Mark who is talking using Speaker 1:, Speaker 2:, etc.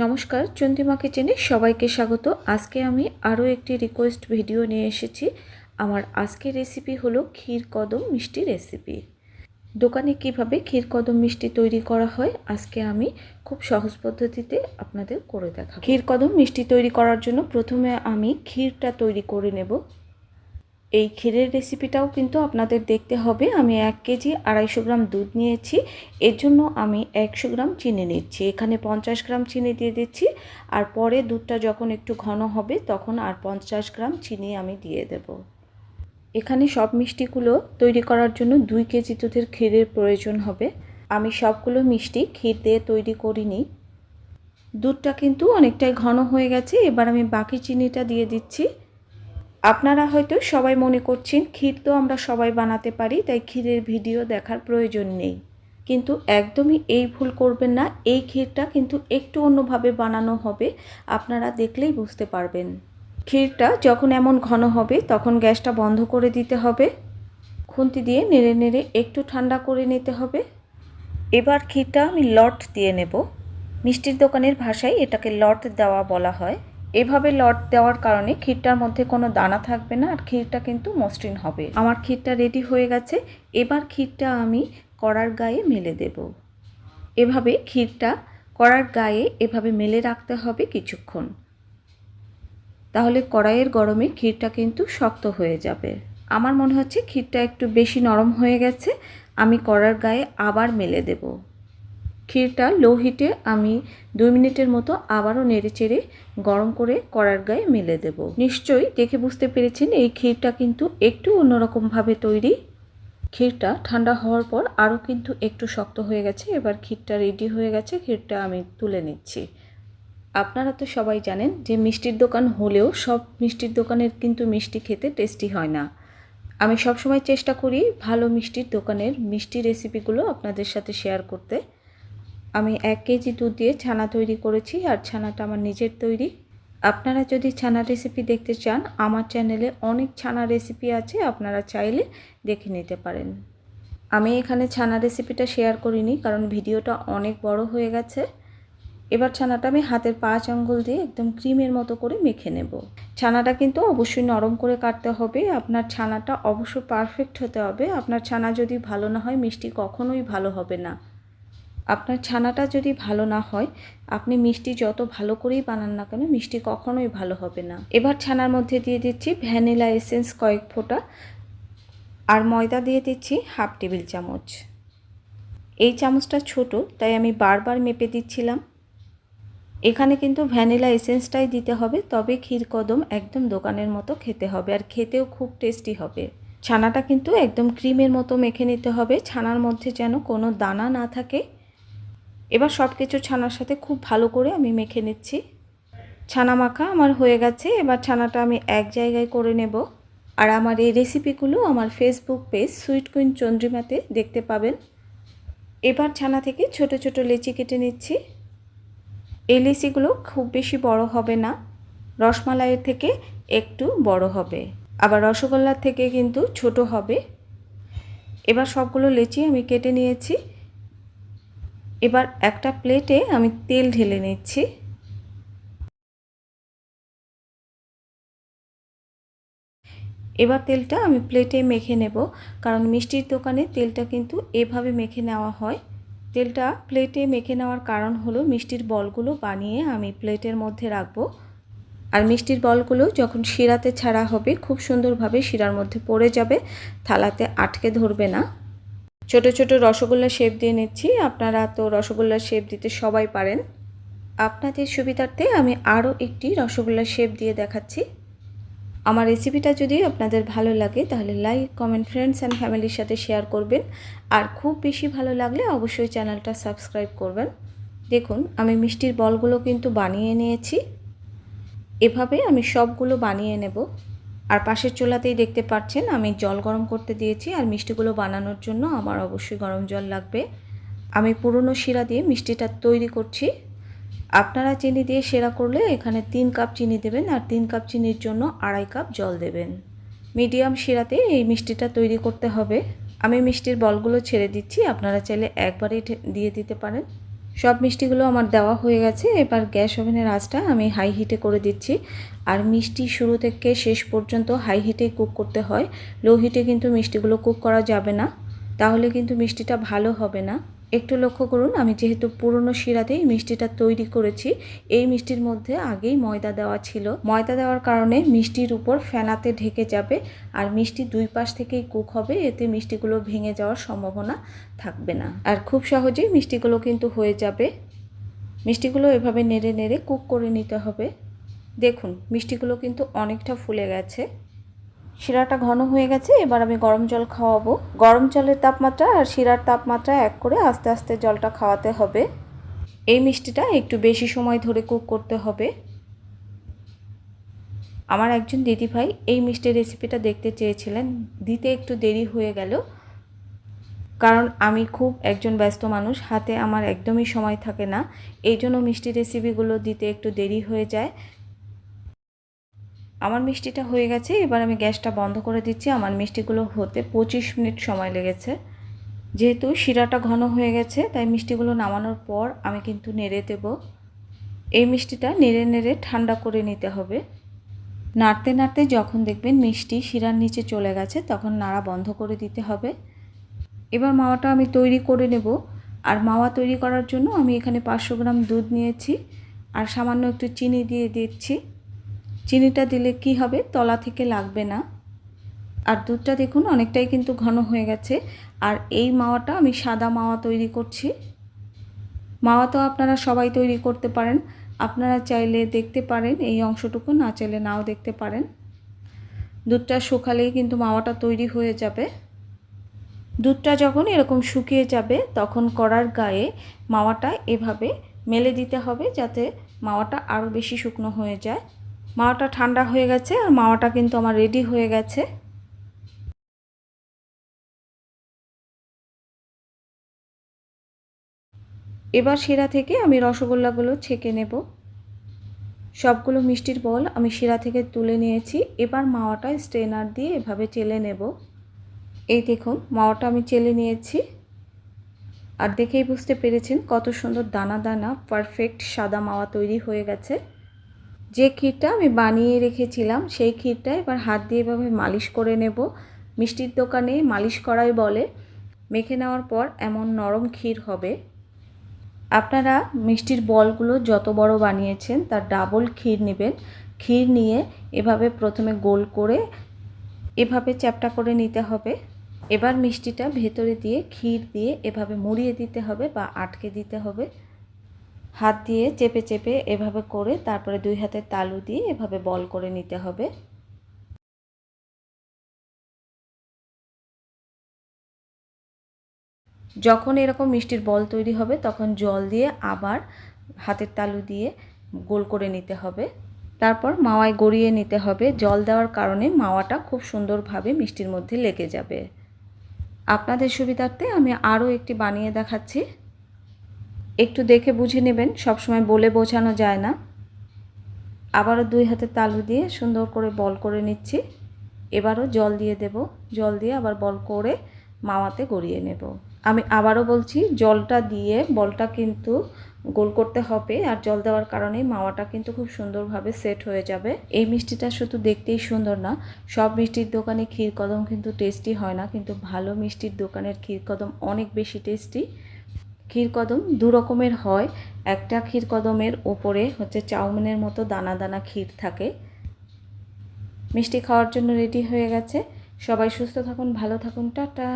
Speaker 1: নমস্কার, চন্দ্রিমা কিচেনে সবাইকে স্বাগত। আজকে আমি আরও একটি রিকোয়েস্ট ভিডিও নিয়ে এসেছি। আমার আজকের রেসিপি হলো ক্ষীর কদম মিষ্টি রেসিপি। দোকানে কিভাবে ক্ষীর কদম মিষ্টি তৈরি করা হয় আজকে আমি খুব সহজ পদ্ধতিতে আপনাদের করে দেখাবো। ক্ষীর কদম মিষ্টি তৈরি করার জন্য প্রথমে আমি ক্ষীরটা তৈরি করে নেব। এই ক্ষীরের রেসিপিটাও কিন্তু আপনাদের দেখতে হবে। আমি 1 কেজি 250 গ্রাম দুধ নিয়েছি, এর জন্য আমি 100 গ্রাম চিনি নিচ্ছি। এখানে 50 গ্রাম চিনি দিয়ে দিচ্ছি, আর পরে দুধটা যখন একটু ঘন হবে তখন আর 50 গ্রাম চিনি আমি দিয়ে দেব। এখানে সব মিষ্টিগুলো তৈরি করার জন্য 2 কেজি দুধের ক্ষীরের প্রয়োজন হবে। আমি সবগুলো মিষ্টি ক্ষীর দিয়ে তৈরি করিনি। দুধটা কিন্তু অনেকটাই ঘন হয়ে গেছে, এবার আমি বাকি চিনিটা দিয়ে দিচ্ছি। আপনারা হয়তো সবাই মনে করছেন ক্ষীর তো আমরা সবাই বানাতে পারি, তাই ক্ষীরের ভিডিও দেখার প্রয়োজন নেই, কিন্তু একদমই এই ভুল করবেন না। এই ক্ষীরটা কিন্তু একটু অন্যভাবে বানানো হবে, আপনারা দেখলেই বুঝতে পারবেন। ক্ষীরটা যখন এমন ঘন হবে তখন গ্যাসটা বন্ধ করে দিতে হবে। খুন্তি দিয়ে নেড়ে নেড়ে একটু ঠান্ডা করে নিতে হবে। এবার ক্ষীরটা আমি লট দিয়ে নেব। মিষ্টির দোকানের ভাষায় এটাকে লট দেওয়া বলা হয়। এভাবে লট দেওয়ার কারণে ক্ষীরটার মধ্যে কোনো দানা থাকবে না, আর ক্ষীরটা কিন্তু মসৃণ হবে। আমার ক্ষীরটা রেডি হয়ে গেছে। এবার ক্ষীরটা আমি কড়ার গায়ে মেলে দেব। এভাবে ক্ষীরটা কড়ার গায়ে এভাবে মেলে রাখতে হবে কিছুক্ষণ, তাহলে কড়াইয়ের গরমে ক্ষীরটা কিন্তু শক্ত হয়ে যাবে। আমার মনে হচ্ছে ক্ষীরটা একটু বেশি নরম হয়ে গেছে, আমি কড়ার গায়ে আবার মেলে দেব। ক্ষীরটা লো হিটে আমি 2 মিনিটের মতো আবারও নেড়েচেড়ে গরম করে কড়ার গায়ে মেলে দেব। নিশ্চয়ই দেখে বুঝতে পেরেছেন এই ক্ষীরটা কিন্তু একটু অন্যরকমভাবে তৈরি। ক্ষীরটা ঠান্ডা হওয়ার পর আরও কিন্তু একটু শক্ত হয়ে গেছে। এবার ক্ষীরটা রেডি হয়ে গেছে, ক্ষীরটা আমি তুলে নিচ্ছি। আপনারা তো সবাই জানেন যে মিষ্টির দোকান হলেও সব মিষ্টির দোকানের কিন্তু মিষ্টি খেতে টেস্টি হয় না। আমি সবসময় চেষ্টা করি ভালো মিষ্টির দোকানের মিষ্টি রেসিপিগুলো আপনাদের সাথে শেয়ার করতে। আমি 1 কেজি দুধ দিয়ে ছানা তৈরি করেছি, আর ছানাটা আমার নিজের তৈরি। আপনারা যদি ছানা রেসিপি দেখতে চান, আমার চ্যানেলে অনেক ছানা রেসিপি আছে, আপনারা চাইলে দেখে নিতে পারেন। আমি এখানে ছানা রেসিপিটা শেয়ার করিনি কারণ ভিডিওটা অনেক বড় হয়ে গেছে। এবার ছানাটা আমি হাতের 5 আঙ্গুল দিয়ে একদম ক্রিমের মতো করে মেখে নেব। ছানাটা কিন্তু অবশ্যই নরম করে কাটতে হবে। আপনার ছানাটা অবশ্যই পারফেক্ট হতে হবে। আপনার ছানা যদি ভালো না হয় মিষ্টি কখনোই ভালো হবে না। আপনার ছানাটা যদি ভালো না হয়, আপনি মিষ্টি যত ভালো করেই বানান না কেন মিষ্টি কখনোই ভালো হবে না। এবার ছানার মধ্যে দিয়ে দিচ্ছি ভ্যানিলা এসেন্স কয়েক ফোঁটা, আর ময়দা দিয়ে দিচ্ছি 1/2 টেবিল চামচ। এই চামচটা ছোট, তাই আমি বারবার মেপে দিচ্ছিলাম। এখানে কিন্তু ভ্যানিলা এসেন্সটাই দিতে হবে, তবে ক্ষীর কদম একদম দোকানের মতো খেতে হবে, আর খেতেও খুব টেস্টি হবে। ছানাটা কিন্তু একদম ক্রিমের মতো মেখে নিতে হবে, ছানার মধ্যে যেন কোনো দানা না থাকে। এবার সব কিছু ছানার সাথে খুব ভালো করে আমি মেখে নিচ্ছি। ছানা মাখা আমার হয়ে গেছে। এবার ছানাটা আমি এক জায়গায় করে নেব। আর আমার এই রেসিপিগুলো আমার ফেসবুক পেজ সুইট কুইন চন্দ্রিমাতে দেখতে পাবেন। এবার ছানা থেকে ছোট ছোট লেচি কেটে নিচ্ছি। এই লেচিগুলো খুব বেশি বড় হবে না, রসমালাইয়ের থেকে একটু বড় হবে, আবার রসগোল্লার থেকে কিন্তু ছোট হবে। এবার সবগুলো লেচি আমি কেটে নিয়েছি। এবার একটা প্লেটে আমি তেল ঢেলে নিচ্ছি। এবার তেলটা আমি প্লেটে মেখে নেব, কারণ মিষ্টির দোকানে তেলটা কিন্তু এভাবে মেখে নেওয়া হয়। তেলটা প্লেটে মেখে নেওয়ার কারণ হলো মিষ্টির বলগুলো বানিয়ে আমি প্লেটের মধ্যে রাখবো, আর মিষ্টির বলগুলো যখন শিরাতে ছাড়া হবে খুব সুন্দরভাবে শিরার মধ্যে পড়ে যাবে, থালাতে আটকে ধরবে না। ছোট ছোট রসগোল্লা শেপ দিয়ে নিচ্ছি। আপনারা তো রসগোল্লার শেপ দিতে সবাই পারেন। আপনাদের সুবিধার্থে আমি আরও একটি রসগোল্লার শেপ দিয়ে দেখাচ্ছি। আমার রেসিপিটা যদি আপনাদের ভালো লাগে তাহলে লাইক, কমেন্ট, ফ্রেন্ডস অ্যান্ড ফ্যামিলির সাথে শেয়ার করবেন, আর খুব বেশি ভালো লাগলে অবশ্যই চ্যানেলটা সাবস্ক্রাইব করবেন। দেখুন আমি মিষ্টির বলগুলো কিন্তু বানিয়ে নিয়েছি। এভাবে আমি সবগুলো বানিয়ে নেব। আর পাশের চুলাতেই দেখতে পাচ্ছেন আমি জল গরম করতে দিয়েছি, আর মিষ্টিগুলো বানানোর জন্য আমার অবশ্যই গরম জল লাগবে। আমি পুরনো শিরা দিয়ে মিষ্টিটা তৈরি করছি। আপনারা চিনি দিয়ে শিরা করলে এখানে 3 কাপ চিনি দেবেন, আর 3 কাপ চিনির জন্য 2.5 কাপ জল দেবেন। মিডিয়াম শিরাতে এই মিষ্টিটা তৈরি করতে হবে। আমি মিষ্টির বলগুলো ছেড়ে দিচ্ছি, আপনারা চাইলে একবারেই দিয়ে দিতে পারেন। সব মিষ্টিগুলো আমার দেওয়া হয়ে গেছে। এবার গ্যাস ওভেনের আঁচটা আমি হাই হিটে করে দিচ্ছি। আর মিষ্টি শুরু থেকে শেষ পর্যন্ত হাই হিটেই কুক করতে হয়। লো হিটে কিন্তু মিষ্টিগুলো কুক করা যাবে না, তাহলে কিন্তু মিষ্টিটা ভালো হবে না। একটু লক্ষ্য করুন, আমি যেহেতু পুরনো শিরাতেই মিষ্টিটা তৈরি করেছি, এই মিষ্টির মধ্যে আগেই ময়দা দেওয়া ছিল। ময়দা দেওয়ার কারণে মিষ্টির উপর ফেনাতে ঢেকে যাবে আর মিষ্টি দুই পাশ থেকেই কুক হবে, এতে মিষ্টিগুলো ভেঙে যাওয়ার সম্ভাবনা থাকবে না। আর খুব সহজেই মিষ্টিগুলো কিন্তু হয়ে যাবে। মিষ্টিগুলো এভাবে নেড়ে নেড়ে কুক করে নিতে হবে। দেখুন মিষ্টিগুলো কিন্তু অনেকটা ফুলে গেছে, শিরাটা ঘন হয়ে গেছে। এবার আমি গরম জল খাওয়াবো। গরম জলের তাপমাত্রা আর শিরার তাপমাত্রা এক করে আস্তে আস্তে জলটা খাওয়াতে হবে। এই মিষ্টিটা একটু বেশি সময় ধরে কুক করতে হবে। আমার একজন দিদিভাই এই মিষ্টির রেসিপিটা দেখতে চেয়েছিলেন, দিতে একটু দেরি হয়ে গেল, কারণ আমি খুব একজন ব্যস্ত মানুষ, হাতে আমার একদমই সময় থাকে না, এই জন্য মিষ্টি রেসিপিগুলো দিতে একটু দেরি হয়ে যায়। আমার মিষ্টিটা হয়ে গেছে, এবার আমি গ্যাসটা বন্ধ করে দিচ্ছি। আমার মিষ্টিগুলো হতে 25 মিনিট সময় লেগেছে। যেহেতু শিরাটা ঘন হয়ে গেছে, তাই মিষ্টিগুলো নামানোর পর আমি কিন্তু নেড়ে দেব। এই মিষ্টিটা নেড়ে নেড়ে ঠান্ডা করে নিতে হবে। নাড়তে নাড়তে যখন দেখবেন মিষ্টি শিরার নিচে চলে গেছে, তখন নাড়া বন্ধ করে দিতে হবে। এবার মাওয়াটা আমি তৈরি করে নেব। আর মাওয়া তৈরি করার জন্য আমি এখানে 500 গ্রাম দুধ নিয়েছি আর সামান্য একটু চিনি দিয়ে দিচ্ছি। চিনিটা দিলে কি হবে, তলা থেকে লাগবে না। আর দুধটা দেখুন অনেকটাই কিন্তু ঘন হয়ে গেছে। আর এই মাওয়াটা আমি সাদা মাওয়া তৈরি করছি। মাওয়া তো আপনারা সবাই তৈরি করতে পারেন, আপনারা চাইলে দেখতে পারেন এই অংশটুকু, না চাইলে নাও দেখতে পারেন। দুধটা শুকালেই কিন্তু মাওয়াটা তৈরি হয়ে যাবে। দুধটা যখন এরকম শুকিয়ে যাবে, তখন কড়ার গায়ে মাওয়াটা এভাবে মেলে দিতে হবে, যাতে মাওয়াটা আরও বেশি শুকনো হয়ে যায়। মাওয়াটা ঠান্ডা হয়ে গেছে আর মাওয়াটা কিন্তু আমার রেডি হয়ে গেছে। এবার শিরা থেকে আমি রসগোল্লাগুলো ছেঁকে নেব। সবগুলো মিষ্টির বল আমি শিরা থেকে তুলে নিয়েছি। এবার মাওয়াটা স্ট্রেনার দিয়ে এভাবে চেলে নেব। এই দেখুন মাওয়াটা আমি চেলে নিয়েছি। আর দেখেই বুঝতে পেরেছেন কত সুন্দর দানা দানা পারফেক্ট সাদা মাওয়া তৈরি হয়ে গেছে। যে ক্ষীরটা আমি বানিয়ে রেখেছিলাম, সেই ক্ষীরটা এবার হাত দিয়ে এভাবে মালিশ করে নেব। মিষ্টির দোকানে মালিশ করাই বলে। মেখে নেওয়ার পর এমন নরম ক্ষীর হবে। আপনারা মিষ্টির বলগুলো যত বড় বানিয়েছেন তার ডাবল ক্ষীর নেবেন। ক্ষীর নিয়ে এভাবে প্রথমে গোল করে এভাবে চ্যাপ্টা করে নিতে হবে। এবার মিষ্টিটা ভেতরে দিয়ে ক্ষীর দিয়ে এভাবে মুড়িয়ে দিতে হবে বা আটকে দিতে হবে। হাত দিয়ে চেপে চেপে এভাবে করে তারপরে দুই হাতের তালু দিয়ে এভাবে বল করে নিতে হবে। যখন এরকম মিষ্টির বল তৈরি হবে, তখন জল দিয়ে আবার হাতের তালু দিয়ে গোল করে নিতে হবে। তারপর মাওয়ায় গড়িয়ে নিতে হবে। জল দেওয়ার কারণে মাওয়াটা খুব সুন্দরভাবে মিষ্টির মধ্যে লেগে যাবে। আপনাদের সুবিধার্থে আমি আরও একটি বানিয়ে দেখাচ্ছি, একটু দেখে বুঝে নেবেন, সবসময় বলে বোঝানো যায় না। আবারও দুই হাতের তালু দিয়ে সুন্দর করে বল করে নিচ্ছি। এবারও জল দিয়ে দেব, জল দিয়ে আবার বল করে মাওয়াতে গড়িয়ে নেব। আমি আবারও বলছি, জলটা দিয়ে বলটা কিন্তু গোল করতে হবে, আর জল দেওয়ার কারণে মাওয়াটা কিন্তু খুব সুন্দরভাবে সেট হয়ে যাবে। এই মিষ্টিটা শুধু দেখতেই সুন্দর না, সব মিষ্টির দোকানে ক্ষীরকদম কিন্তু টেস্টি হয় না, কিন্তু ভালো মিষ্টির দোকানের ক্ষীরকদম অনেক বেশি টেস্টি। ক্ষীরকদম দু রকমের হয়। একটা ক্ষীরকদমের ওপরে হচ্ছে চাউমিনের মতো দানা দানা ক্ষীর থাকে। মিষ্টি খাওয়ার জন্য রেডি হয়ে গেছে। সবাই সুস্থ থাকুন, ভালো থাকুন, টাটা।